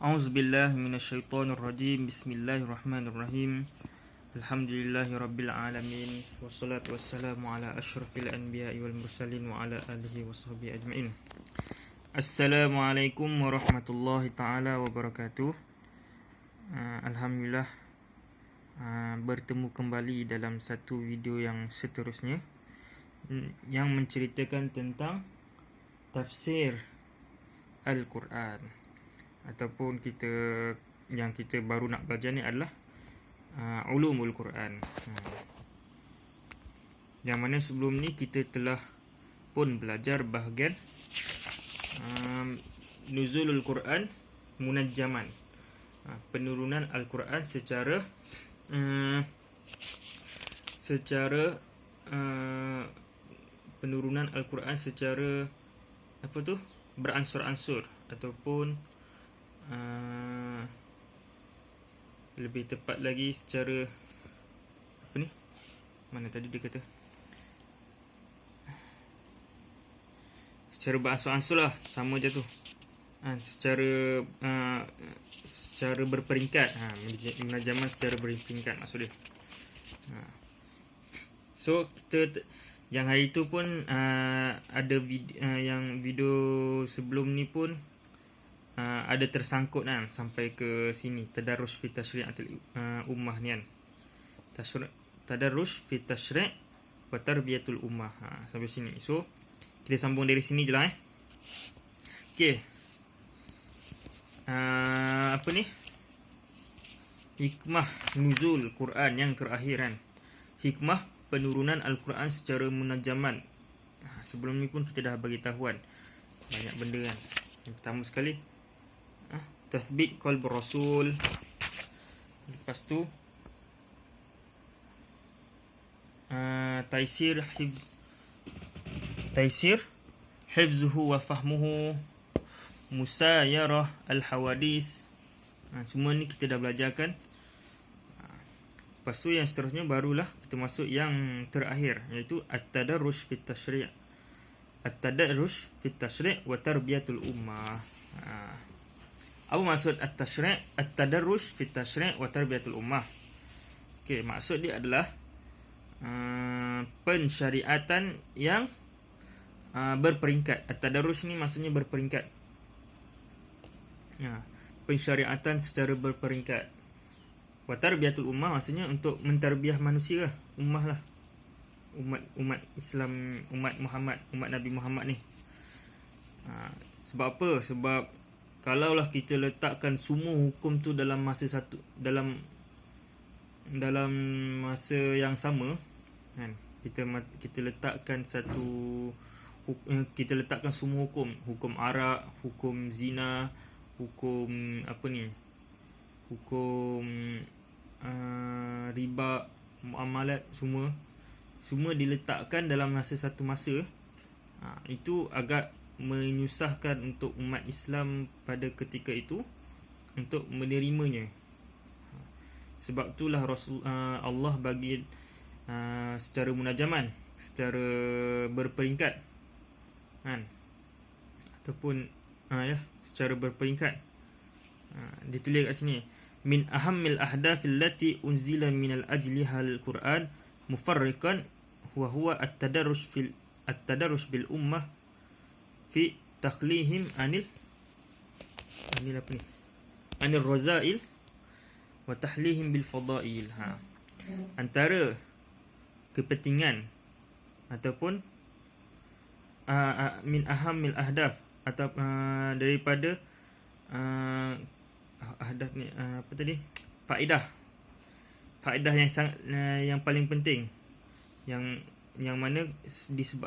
A'udzubillahi minasyaitonirrajim. Bismillahirrahmanirrahim. Alhamdulillahirabbil alamin. Wassalatu wassalamu ala asyrafil anbiya'i wal mursalin wa ala alihi washabbihi ajmain. Assalamualaikum warahmatullahi taala wabarakatuh. Alhamdulillah bertemu kembali dalam satu video yang seterusnya yang menceritakan tentang tafsir Al-Quran. Ataupun yang kita baru nak belajar ni adalah ulumul Quran. Yang mana sebelum ni kita telah pun belajar bahagian nuzulul Quran munajjaman, penurunan Al-Quran secara penurunan Al-Quran secara beransur-ansur, ataupun lebih tepat lagi secara mana tadi dia kata secara beransur-ansur lah, sama je tu. Secara berperingkat, menajaman secara berperingkat maksud dia. So kita yang hari tu pun ada yang video sebelum ni pun ada tersangkut kan, sampai ke sini, tadarrush fi tasyri'atil ummah ni kan, tadarrush fi tasyri' wa tarbiyatul ummah, sampai sini. So kita sambung dari sini je lah okey. Hikmah nuzul Quran yang terakhir kan, hikmah penurunan Al-Quran secara munajaman. Sebelum ni pun kita dah bagi tahuan banyak benda kan. Yang pertama sekali tathbit qalb rasul. Lepas tu taisir hifzuhu wa fahmuhu, musayarah al-hawadis. Semua ni kita dah belajarkan. Lepas tu yang seterusnya barulah kita masuk yang terakhir, iaitu at-tadarrush fit tasyri'. At-tadarrush fit tasyri' wa tarbiyatul ummah. Apa maksud at-tasyri'? At-tadarrush fit tasyri' wa tarbiyatul ummah. Okey, maksud dia adalah pensyariatan yang berperingkat. At-tadarrush ni maksudnya berperingkat. Pensyariatan secara berperingkat. Wa tarbiyatul ummah maksudnya untuk mentarbiah manusia lah, ummah lah. Umat Islam, umat Muhammad, umat Nabi Muhammad ni. Sebab apa? Sebab kalaulah kita letakkan semua hukum tu dalam masa satu, dalam masa yang sama kan, kita letakkan semua hukum arak, hukum zina, hukum hukum riba, muamalat, semua diletakkan dalam satu masa. Itu agak menyusahkan untuk umat Islam pada ketika itu untuk menerimanya. Sebab itulah Allah bagi secara munajaman, secara berperingkat kan, ataupun secara berperingkat. Ditulis kat sini, min ahammil ahdafil lati unzila minal ajlihal Quran mufarriqan huwa at-tadarrush bil ummah fi takhlihim anil razail wa tahlihim bil fadail. Antara kepentingan ataupun min ahammil ahdaf, atau daripada ahdaf ni faedah yang paling penting, yang mana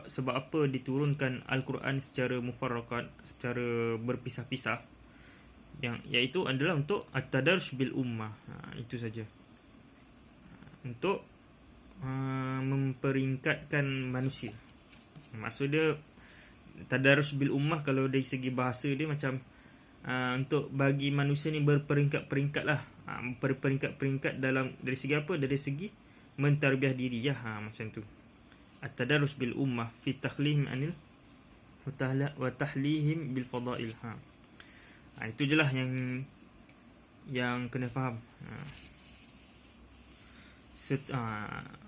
sebab apa diturunkan Al-Quran secara mufarraqat, secara berpisah-pisah, iaitu adalah untuk at-tadarrush bil ummah. Itu saja, untuk memperingkatkan manusia. Maksud dia tadarrush bil ummah, kalau dari segi bahasa dia macam untuk bagi manusia ni berperingkat-peringkat lah, berperingkat-peringkat dari segi apa? Dari segi mentarbiah diri macam tu. At-tadarrush bil ummah fi takhlihim anil wa tahlihim bil fadail. Itu je lah yang yang kena faham.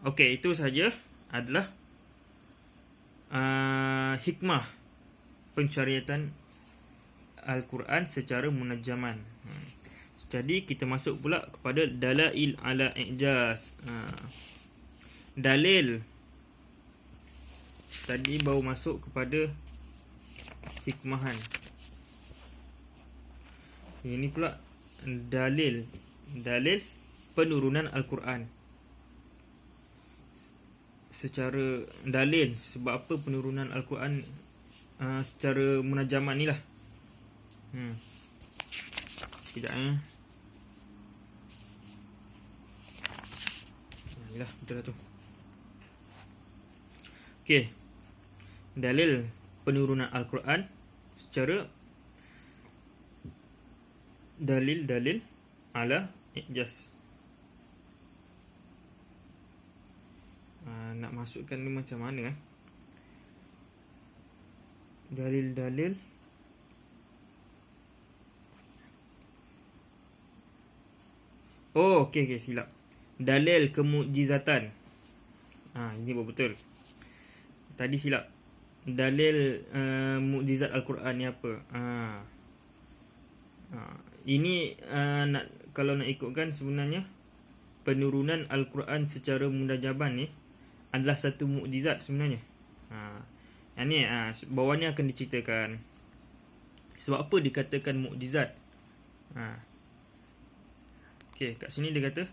Okey, itu saja adalah hikmah pencariatan Al-Quran secara munajaman. Jadi kita masuk pula kepada dalail ala i'jaz. Dalil. Tadi baru masuk kepada hikmahan. Ini pula dalil penurunan Al-Quran. Secara dalil sebab apa penurunan Al-Quran secara munajaman ni lah. Sekejap inilah betul lah tu. Okey. Dalil penurunan Al-Quran secara dalil ala i'jaz. Nak masukkan ni macam mana dalil okey silap. Dalil kemukjizatan. Ini betul. Tadi silap. Dalil mukjizat Al-Quran ni apa? Ini kalau nak ikutkan sebenarnya penurunan Al-Quran secara munajaban ni adalah satu mukjizat sebenarnya. Yang ni bawah ni akan diceritakan sebab apa dikatakan mukjizat. Okey, kat sini dia kata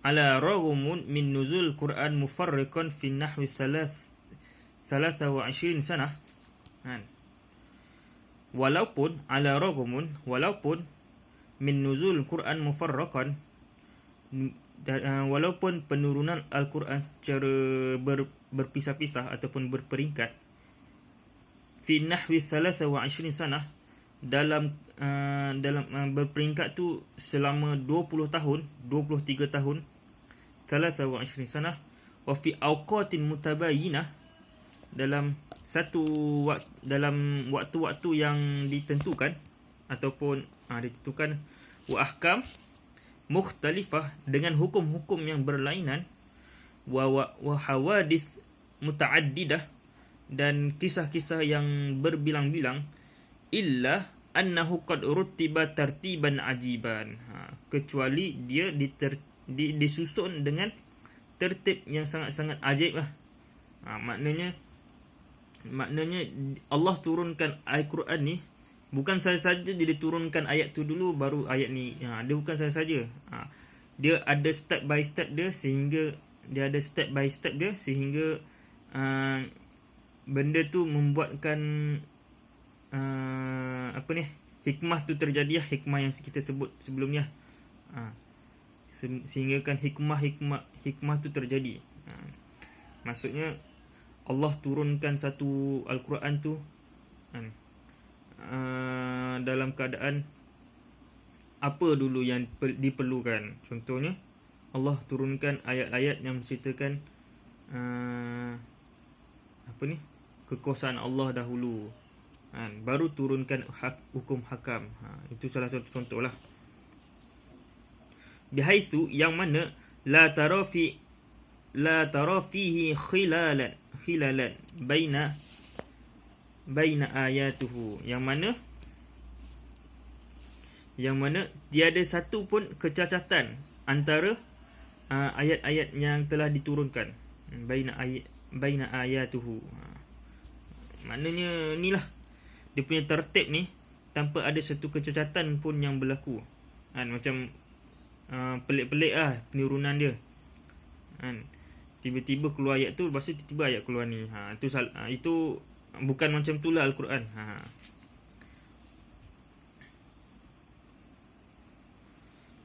ala raghumun min nuzul Quran mufarriqan fi nahwi 23 sanah. Walaupun ala raghumun, walaupun min nuzul Quran mufarraqan, walaupun penurunan Al-Quran secara berpisah-pisah ataupun berperingkat fi nahwi 23 sanah, dalam berperingkat tu selama 20 tahun, 23 tahun, 23 sanah, wa fi awqatin mutabayyinah, dalam waktu-waktu yang ditentukan ataupun ditentukan, wa ahkam mukhtalifah, dengan hukum-hukum yang berlainan, wa hawadith mutaaddidah, dan kisah-kisah yang berbilang-bilang, illa annahu qad rutiba tartiban ajiban, kecuali dia disusun dengan tertib yang sangat-sangat ajaib lah. Maknanya Allah turunkan Al-Quran ni bukan saja dia diturunkan ayat tu dulu baru ayat ni. Dia bukan saja. Dia ada step by step dia sehingga benda tu membuatkan hikmah tu terjadi, hikmah yang kita sebut sebelum ni. Sehingga kan hikmah tu terjadi. Maksudnya Allah turunkan satu Al-Quran tu dalam keadaan apa dulu yang diperlukan. Contohnya Allah turunkan ayat-ayat yang menceritakan kekuasaan Allah dahulu, baru turunkan hukum hakam. Itu salah satu contoh lah. Bihaitsu, yang mana la tara fihi khilalan baina ayatuhu, yang mana tiada satu pun kecacatan antara ayat-ayat yang telah diturunkan. Baina ayatuhu, maknanya inilah dia punya tertib ni, tanpa ada satu kecacatan pun yang berlaku. Macam pelik-pelik lah penurunan dia. Tiba-tiba keluar ayat tu, lepas tu tiba-tiba ayat keluar ni. Itu bukan macam tu lah Al-Quran.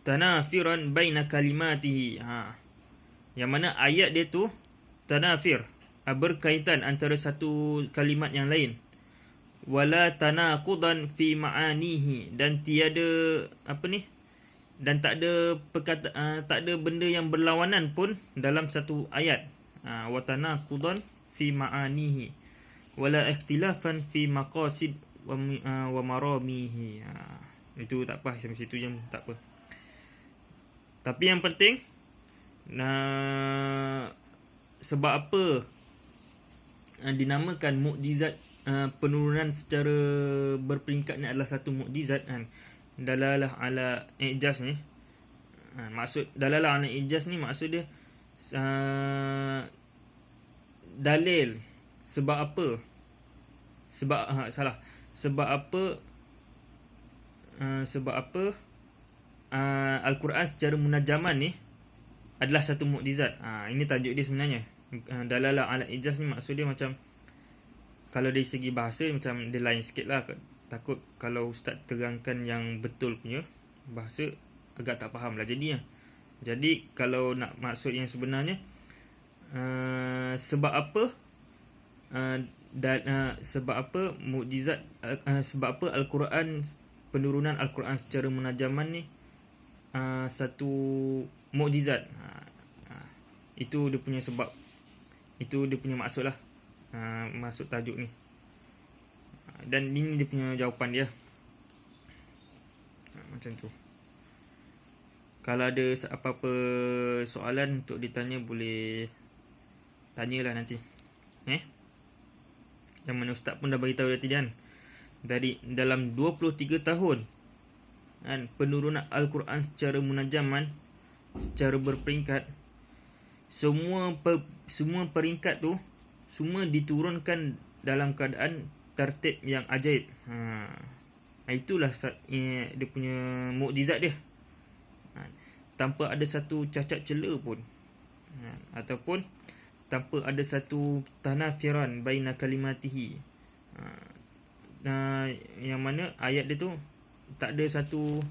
Tanafiran baina kalimatihi, yang mana ayat dia tu tanafir, berkaitan antara satu kalimat yang lain. Wala tanaqudan fi ma'anihi, dan tiada dan tak ada benda yang berlawanan pun dalam satu ayat. Wa tanaqudan fi ma'anihi wala ikhtilafan fi maqasid wa maramihi. Itu tak apa, sampai situ je tak apa. Tapi yang penting sebab apa dinamakan mukjizat, penurunan secara berperingkat ni adalah satu mukjizat kan. Dalalah ala ijaz ni, maksud dalalah ala ijaz ni maksud dia dalil sebab apa, sebab apa Al-Quran secara munajaman ni adalah satu mukjizat. Ini tajuk dia sebenarnya. Dalalah ala ijaz ni maksud dia macam, kalau dari segi bahasa macam dia lain sikit lah. Takut kalau ustaz terangkan yang betul punya bahasa agak tak faham lah jadinya. Jadi kalau nak maksud yang sebenarnya, sebab apa mukjizat, sebab apa Al-Quran, penurunan Al-Quran secara munajaman ni satu mukjizat. Itu dia punya sebab, itu dia punya maksud lah, maksud tajuk ni. Dan ini dia punya jawapan dia. Macam tu. Kalau ada apa-apa soalan untuk ditanya, boleh tanyalah nanti. Yang mana ustaz pun dah beritahu tadi kan. Dari dalam 23 tahun kan, penurunan Al-Quran secara munajaman, secara berperingkat, semua peringkat tu semua diturunkan dalam keadaan tertib yang ajaib. Itulah dia punya mukjizat dia. Tanpa ada satu cacat cela pun, ataupun tanpa ada satu tanafiran baina kalimatihi. Yang mana ayat dia tu tak ada satu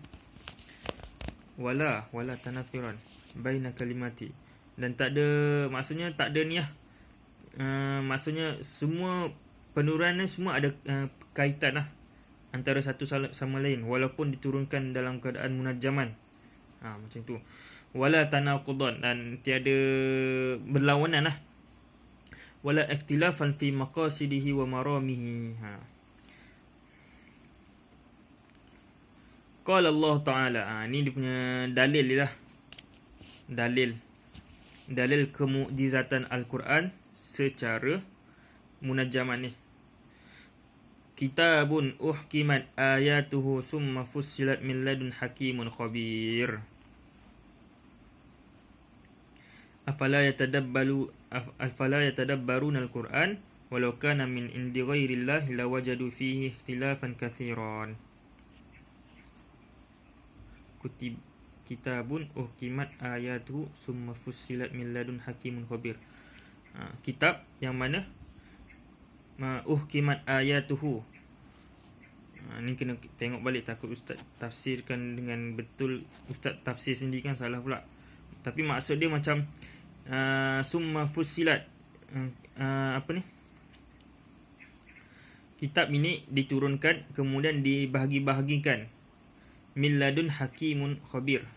wala tanafiran baina kalimati, dan tak ada, maksudnya tak ada ni lah. Maksudnya semua penurunan ni semua ada kaitan lah antara satu sama lain, walaupun diturunkan dalam keadaan munajaman. Macam tu. Wala tanaqudan, dan tiada berlawanan lah. Wala ikhtilafan fi maqasidihi wa maramihi. Qala Allah Ta'ala. Ni dia punya dalil dia lah. Dalil kemukjizatan Al-Quran secara munajaman ni. Kitabun uhkimat ayatuhu summa fussilat min ladun hakimun khabir. Afala yatadabbaruna al-Quran walau kana min indi ghairillahi lawajadu fihi ikhtilafan katsiran. Kitabun uhkimat ayatuhu summa fussilat min ladun hakimun khabir. Kitab yang mana uhkimat ayatuhu. Ni kena tengok balik, takut ustaz tafsirkan dengan betul, ustaz tafsir sendiri kan salah pula. Tapi maksud dia macam summa fussilat, apa ni, kitab ini diturunkan kemudian dibahagi-bahagikan, min ladun hakimun khabir.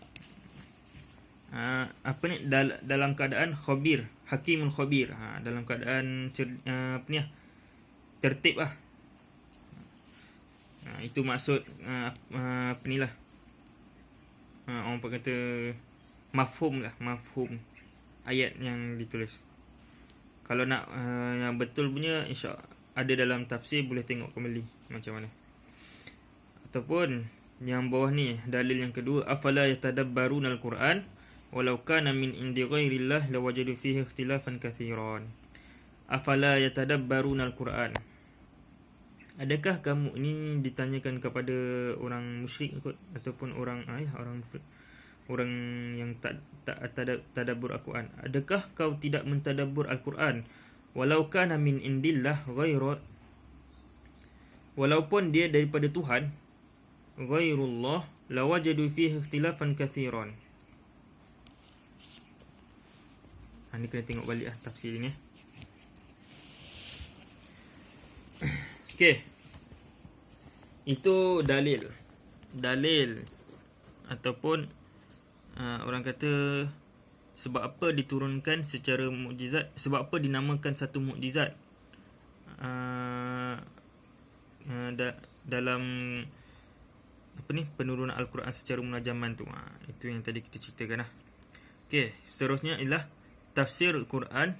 Apa ni, dalam keadaan khabir, hakimun khabir, dalam keadaan apa ni, tertib lah. Itu maksud apa ni lah, orang kata mafhum lah, mafhum ayat yang ditulis. Kalau nak yang betul punya, insya-Allah ada dalam tafsir, boleh tengok kembali macam mana. Ataupun yang bawah ni, dalil yang kedua, afala yatadabbaruna al-Quran walau kana min indi ghairillah lawajadu fihi ikhtilafan katsiran. Afala yatadabbaruna al-Quran. Adakah kamu, ini ditanyakan kepada orang musyrik kot, ataupun orang orang yang tak tadabbur Al-Quran. Adakah kau tidak mentadabbur Al-Quran walau kana min indillah ghairu, walaupun dia daripada Tuhan, ghairullah lawajadu fihi ikhtilafan katsiran. Ni kena tengok balik lah tafsir ni. Okey. Itu dalil ataupun orang kata sebab apa diturunkan secara mukjizat, sebab apa dinamakan satu mukjizat dalam penurunan Al-Quran secara munajaman tu. Itu yang tadi kita ceritakan lah. Okey, seterusnya ialah tafsir Al-Quran.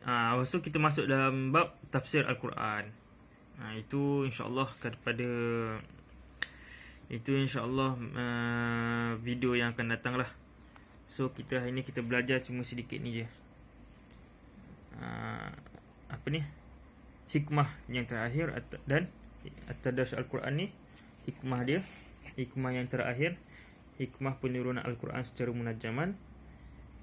Lepas tu kita masuk dalam bab tafsir Al-Quran. Itu insya-Allah video yang akan datang lah. So hari ni kita belajar cuma sedikit ni je. Hikmah yang terakhir dan at-tadabbur Al-Quran ni, hikmah yang terakhir, hikmah penurunan Al-Quran secara munajaman,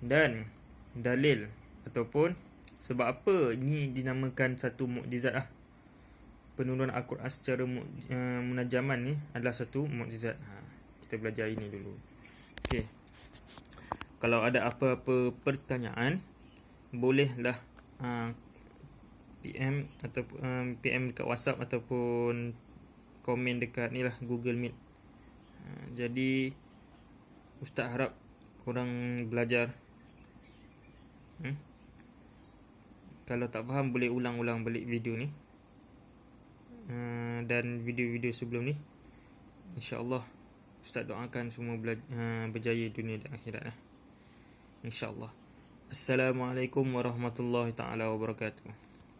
dan dalil ataupun sebab apa ni dinamakan satu mukjizat lah. Penurunan Al-Quran secara munajaman ni adalah satu mukjizat. Kita belajar ini dulu. Okey. Kalau ada apa-apa pertanyaan, bolehlah PM ataupun PM dekat WhatsApp ataupun komen dekat ni lah, Google Meet. Jadi Ustaz harap korang belajar. Kalau tak faham boleh ulang-ulang balik video ni dan video-video sebelum ni. InsyaAllah Ustaz doakan semua berjaya dunia dan akhirat. InsyaAllah. Assalamualaikum warahmatullahi taala wabarakatuh.